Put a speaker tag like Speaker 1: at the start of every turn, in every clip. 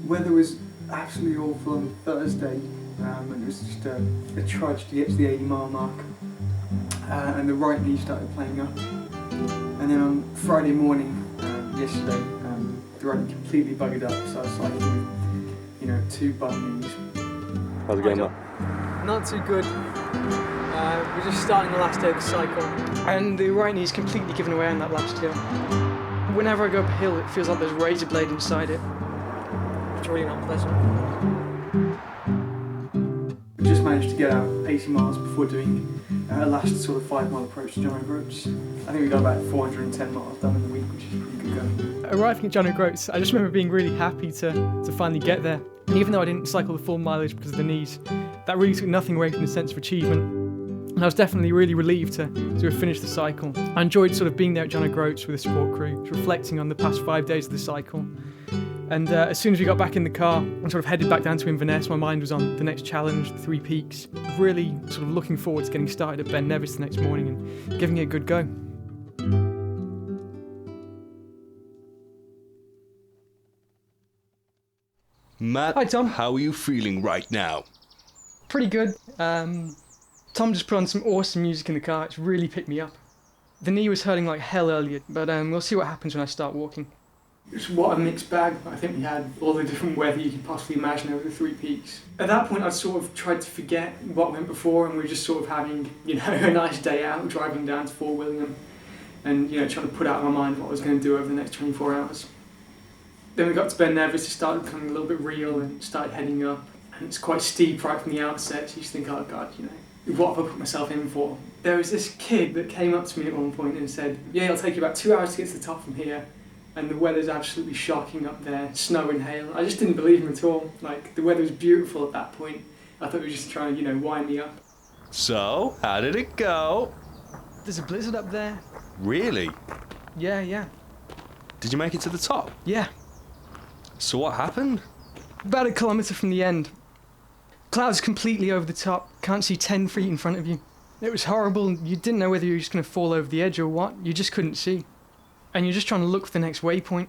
Speaker 1: Weather was absolutely awful on Thursday, and it was just a trudge to get to the 80-mile mark, and the right knee started playing up. And then on Friday morning, yesterday, the right knee completely buggered up, so I was cycling with, 2 bum knees.
Speaker 2: How's it going, Matt?
Speaker 3: Not too good. We're just starting the last day of the cycle, and the right knee's completely given away on that last hill. Whenever I go up a hill, it feels like there's a razor blade inside it. It's really not pleasant.
Speaker 1: We just managed to get out 80 miles before doing a last sort of 5-mile approach to John O'Groats. I think we got about 410 miles done in the week, which is pretty good going.
Speaker 3: Arriving at John O'Groats, I just remember being really happy to finally get there. And even though I didn't cycle the full mileage because of the knees, that really took nothing away from the sense of achievement. And I was definitely really relieved to have finished the cycle. I enjoyed sort of being there at John O'Groats with the support crew, reflecting on the past 5 days of the cycle. And as soon as we got back in the car and sort of headed back down to Inverness, my mind was on the next challenge, the 3 Peaks. Really sort of looking forward to getting started at Ben Nevis the next morning and giving it a good go.
Speaker 2: Matt,
Speaker 3: Hi Tom.
Speaker 2: How are you feeling right now?
Speaker 3: Pretty good. Tom just put on some awesome music in the car. It's really picked me up. The knee was hurting like hell earlier, but we'll see what happens when I start walking.
Speaker 1: It's what a mixed bag. I think we had all the different weather you could possibly imagine over the 3 Peaks. At that point, I sort of tried to forget what went before, and we were just sort of having, a nice day out, driving down to Fort William, and trying to put out of my mind what I was going to do over the next 24 hours. Then we got to Ben Nevis, it started becoming a little bit real and started heading up. And it's quite steep right from the outset, so you just think, oh God, what have I put myself in for? There was this kid that came up to me at one point and said, yeah, it'll take you about 2 hours to get to the top from here, and the weather's absolutely shocking up there, snow and hail. I just didn't believe him at all. Like, the weather was beautiful at that point. I thought he was just trying to, wind me up.
Speaker 2: So, how did it go?
Speaker 3: There's a blizzard up there.
Speaker 2: Really?
Speaker 3: Yeah.
Speaker 2: Did you make it to the top?
Speaker 3: Yeah.
Speaker 2: So what happened?
Speaker 3: About 1 kilometre from the end. Clouds completely over the top, can't see 10 feet in front of you. It was horrible, you didn't know whether you were just going to fall over the edge or what, you just couldn't see. And you're just trying to look for the next waypoint.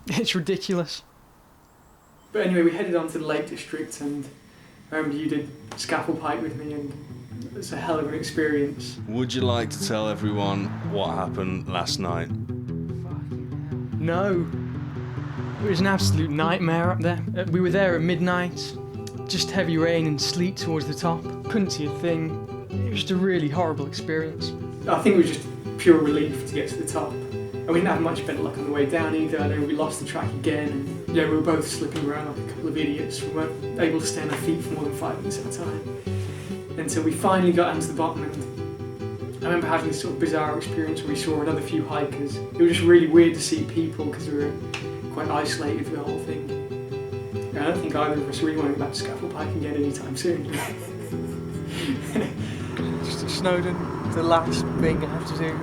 Speaker 3: It's ridiculous.
Speaker 1: But anyway, we headed on to the Lake District, and I remember you did scaffold pike with me, and it was a hell of an experience.
Speaker 2: Would you like to tell everyone what happened last night?
Speaker 3: No. It was an absolute nightmare up there. We were there at midnight, just heavy rain and sleet towards the top. Couldn't see a thing. It was just a really horrible experience.
Speaker 1: I think it was just pure relief to get to the top. And we didn't have much better luck on the way down either. I know we lost the track again, and we were both slipping around like a couple of idiots. We weren't able to stay on our feet for more than 5 minutes at a time. Until we finally got down to the bottom, and I remember having this sort of bizarre experience where we saw another few hikers. It was just really weird to see people because we were quite isolated for the whole thing. And I don't think either of us really want to go back to scaffold hiking again anytime soon.
Speaker 3: Just at Snowdon, the last thing I have to do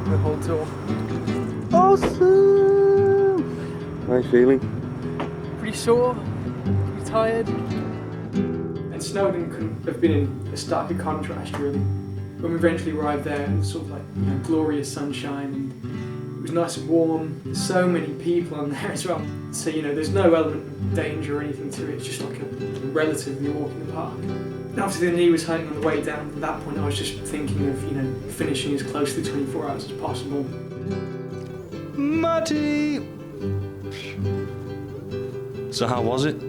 Speaker 3: the whole tour.
Speaker 2: Awesome! How are you feeling?
Speaker 3: Pretty sore, pretty tired.
Speaker 1: And Snowdon couldn't have been in a starker contrast really. When we eventually arrived there, it was sort of like glorious sunshine, and it was nice and warm. So many people on there as well. So there's no element of danger or anything to it. It's just like a relatively walk in the park. And obviously the knee was hurting on the way down. At that point, I was just thinking of finishing as close to 24 hours as possible.
Speaker 2: Matty! So how was it?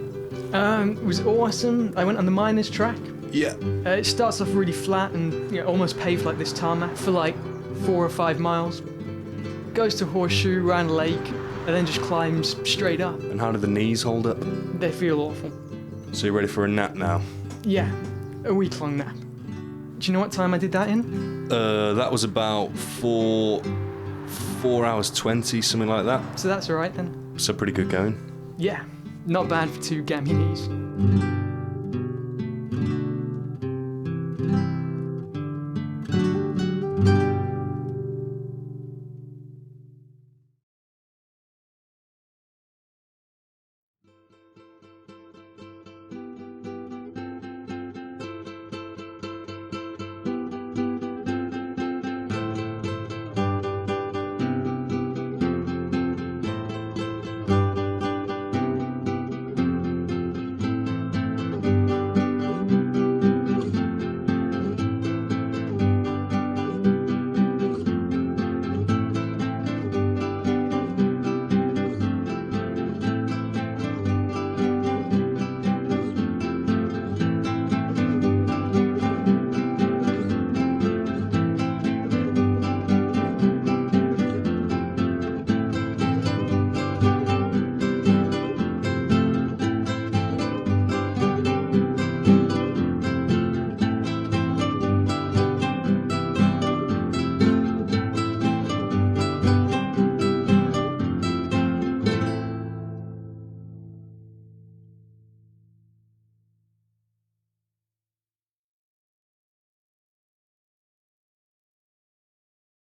Speaker 3: It was awesome. I went on the miners track.
Speaker 2: Yeah.
Speaker 3: It starts off really flat and almost paved like this tarmac for like 4 or 5 miles. Goes to Horseshoe, around a lake, and then just climbs straight up.
Speaker 2: And how do the knees hold up?
Speaker 3: They feel awful.
Speaker 2: So you're ready for a nap now?
Speaker 3: Yeah, a week-long nap. Do you know what time I did that in?
Speaker 2: That was about 4 hours 20, something like that.
Speaker 3: So that's alright then.
Speaker 2: So pretty good going.
Speaker 3: Yeah, not bad for 2 gammy knees.